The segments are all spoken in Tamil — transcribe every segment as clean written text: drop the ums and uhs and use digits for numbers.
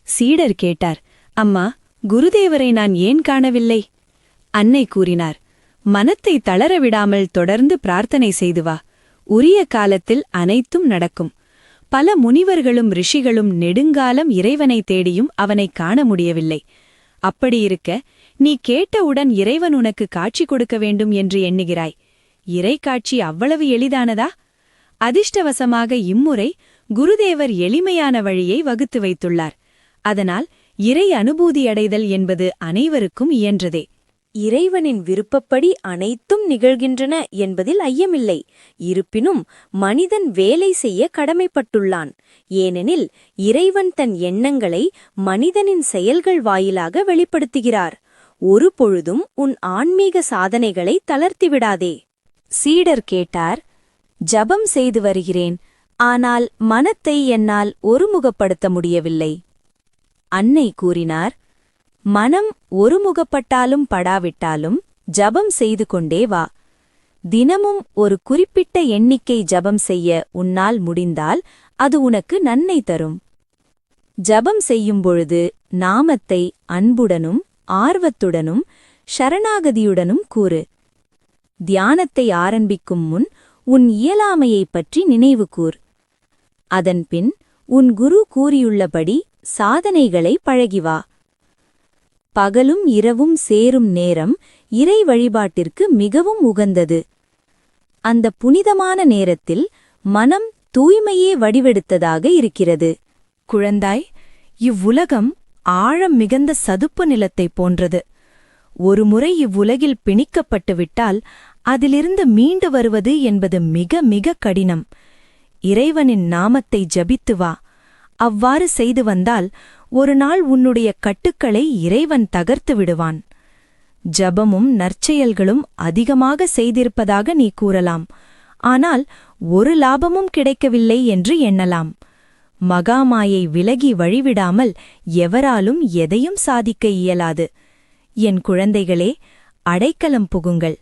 சீடர் கேட்டார், அம்மா, குருதேவரை நான் ஏன் காணவில்லை? அன்னை கூறினார், மனத்தை தளரவிடாமல் தொடர்ந்து பிரார்த்தனை செய்து வா. உரிய காலத்தில் அனைத்தும் நடக்கும். பல முனிவர்களும் ரிஷிகளும் நெடுங்காலம் இறைவனை தேடியும் அவனை காண முடியவில்லை. அப்படியிருக்க நீ கேட்டவுடன் இறைவன் உனக்கு காட்சி கொடுக்க வேண்டும் என்று எண்ணுகிறாய். இறை காட்சி அவ்வளவு எளிதானதா? அதிர்ஷ்டவசமாக இம்முறை குருதேவர் எளிமையான வழியை வகுத்து வைத்துள்ளார். அதனால் இறை அனுபூதியடைதல் என்பது அனைவருக்கும் இயன்றதே. இறைவனின் விருப்பப்படி அனைத்தும் நிகழ்கின்றன என்பதில் ஐயமில்லை. இருப்பினும் மனிதன் வேலை செய்ய கடமைப்பட்டுள்ளான். ஏனெனில் இறைவன் தன் எண்ணங்களை மனிதனின் செயல்கள் வாயிலாக வெளிப்படுத்துகிறார். ஒரு பொழுதும் உன் ஆன்மீக சாதனைகளை தளர்த்திவிடாதே. சீடர் கேட்டார், ஜபம் செய்து வருகிறேன், ஆனால் மனத்தை என்னால் ஒருமுகப்படுத்த முடியவில்லை. அன்னை கூறினார், மனம் ஒருமுகப்பட்டாலும் படாவிட்டாலும் ஜபம் செய்து கொண்டே வா. தினமும் ஒரு குறிப்பிட்ட எண்ணிக்கை ஜபம் செய்ய உன்னால் முடிந்தால் அது உனக்கு நன்மை தரும். ஜபம் செய்யும்பொழுது நாமத்தை அன்புடனும் ஆர்வத்துடனும் ஷரணாகதியுடனும் கூறு. தியானத்தை ஆரம்பிக்கும் முன் உன் இயலாமையைப் பற்றி நினைவு கூர். அதன்பின் உன் குரு கூறியுள்ளபடி சாதனைகளை பழகிவா. பகலும் இரவும் சேரும் நேரம் இறை வழிபாட்டிற்கு மிகவும் உகந்தது. அந்த புனிதமான நேரத்தில் மனம் தூய்மையே வடிவெடுத்ததாக இருக்கிறது. குழந்தாய், இவ்வுலகம் ஆழம் மிகுந்த சதுப்பு நிலத்தைப் போன்றது. ஒருமுறை இவ்வுலகில் பிணிக்கப்பட்டுவிட்டால் அதிலிருந்து மீண்டு வருவது என்பது மிக மிக கடினம். இறைவனின் நாமத்தை ஜபித்து வா. அவ்வாறு செய்து வந்தால் ஒரு நாள் உன்னுடைய கட்டுக்களை இறைவன் தகர்த்து விடுவான். ஜபமும் நற்செயல்களும் அதிகமாக செய்திருப்பதாக நீ கூறலாம். ஆனால் ஒரு லாபமும் கிடைக்கவில்லை என்று எண்ணலாம். மகாமாயை விலகி வழிவிடாமல் எவராலும் எதையும் சாதிக்க இயலாது. என் குழந்தைகளே, அடைக்கலம் புகுங்கள்.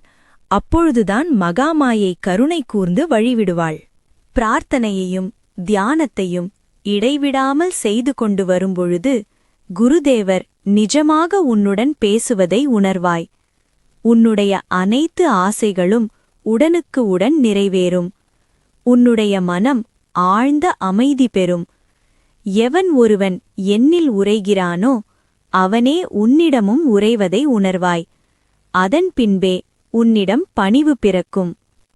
அப்பொழுதுதான் மகாமாயை கருணை கூர்ந்து வழிவிடுவாள். பிரார்த்தனையையும் தியானத்தையும் இடைவிடாமல் செய்து கொண்டு வரும்பொழுது குருதேவர் நிஜமாக உன்னுடன் பேசுவதை உணர்வாய். உன்னுடைய அனைத்து ஆசைகளும் உடனுக்கு உடன் நிறைவேறும். உன்னுடைய மனம் ஆழ்ந்த அமைதி பெறும். எவன் ஒருவன் என்னில் உரைகிறானோ அவனே உன்னிடமும் உறைவதை உணர்வாய். அதன் பின்பே உன்னிடம் பணிவு பிறக்கும்.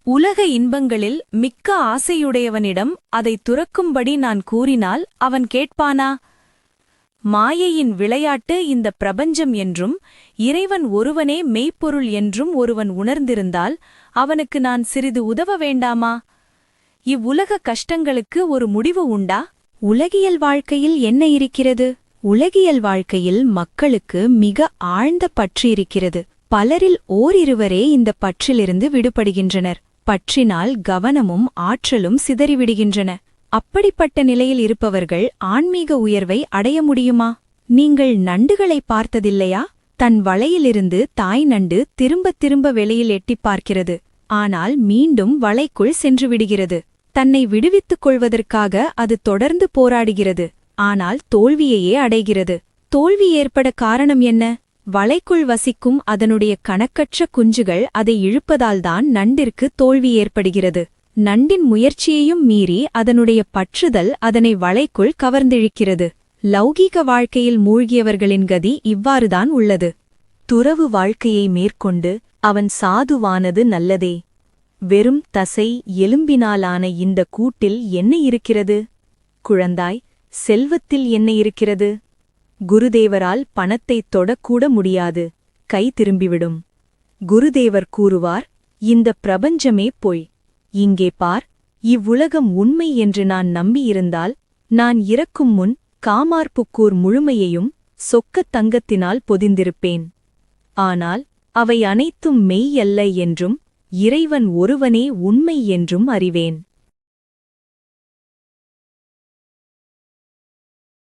உலக இன்பங்களில் மிக்க ஆசையுடையவனிடம் அதை துறக்கும்படி நான் கூறினால் அவன் கேட்பானா? மாயையின் விளையாட்டு இந்த பிரபஞ்சம் என்றும் இறைவன் ஒருவனே மெய்ப்பொருள் என்றும் ஒருவன் உணர்ந்திருந்தால் அவனுக்கு நான் சிறிது உதவ வேண்டாமா? இவ்வுலக கஷ்டங்களுக்கு ஒரு முடிவு உண்டா? உலகியல் வாழ்க்கையில் என்ன இருக்கிறது? உலகியல் வாழ்க்கையில் மக்களுக்கு மிக ஆழ்ந்த பற்று இருக்கிறது. பலரில் ஓரிருவரே இந்த பற்றிலிருந்து விடுபடுகின்றனர். பற்றினால் கவனமும் ஆற்றலும் சிதறிவிடுகின்றன. அப்படிப்பட்ட நிலையில் இருப்பவர்கள் ஆன்மீக உயர்வை அடைய முடியுமா? நீங்கள் நண்டுகளை பார்த்ததில்லையா? தன் வலையிலிருந்து தாய் நண்டு திரும்ப திரும்ப வெளியில் எட்டிப் பார்க்கிறது. ஆனால் மீண்டும் வலைக்குள் சென்றுவிடுகிறது. தன்னை விடுவித்துக் கொள்வதற்காக அது தொடர்ந்து போராடுகிறது. ஆனால் தோல்வியையே அடைகிறது. தோல்வி ஏற்பட காரணம் என்ன? வலைக்குள் வசிக்கும் அதனுடைய கணக்கற்ற குஞ்சுகள் அதை இழுப்பதால்தான் நண்டிற்கு தோல்வி ஏற்படுகிறது. நண்டின் முயற்சியையும் மீறி அதனுடைய பற்றுதல் அதனை வலைக்குள் கவர்ந்திழுக்கிறது. லௌகீக வாழ்க்கையில் மூழ்கியவர்களின் கதி இவ்வாறுதான் உள்ளது. துறவு வாழ்க்கையை மேற்கொண்டு அவன் சாதுவானது நல்லதே. வெறும் தசை எலும்பினாலான இந்த கூட்டில் என்ன இருக்கிறது? குழந்தாய், செல்வத்தில் என்ன இருக்கிறது? குருதேவரால் பணத்தைத் தொடக்கூட முடியாது. கை திரும்பிவிடும். குருதேவர் கூறுவார், இந்த பிரபஞ்சமே பொய். இங்கே பார், இவ்வுலகம் உண்மை என்று நான் நம்பியிருந்தால் நான் இறக்கும் முன் காமார்புக்கூர் முழுமையையும் சொக்கத் தங்கத்தினால் பொதிந்திருப்பேன். ஆனால் அவை அனைத்தும் மெய் அல்ல என்றும் இறைவன் ஒருவனே உண்மை என்றும் அறிவேன்.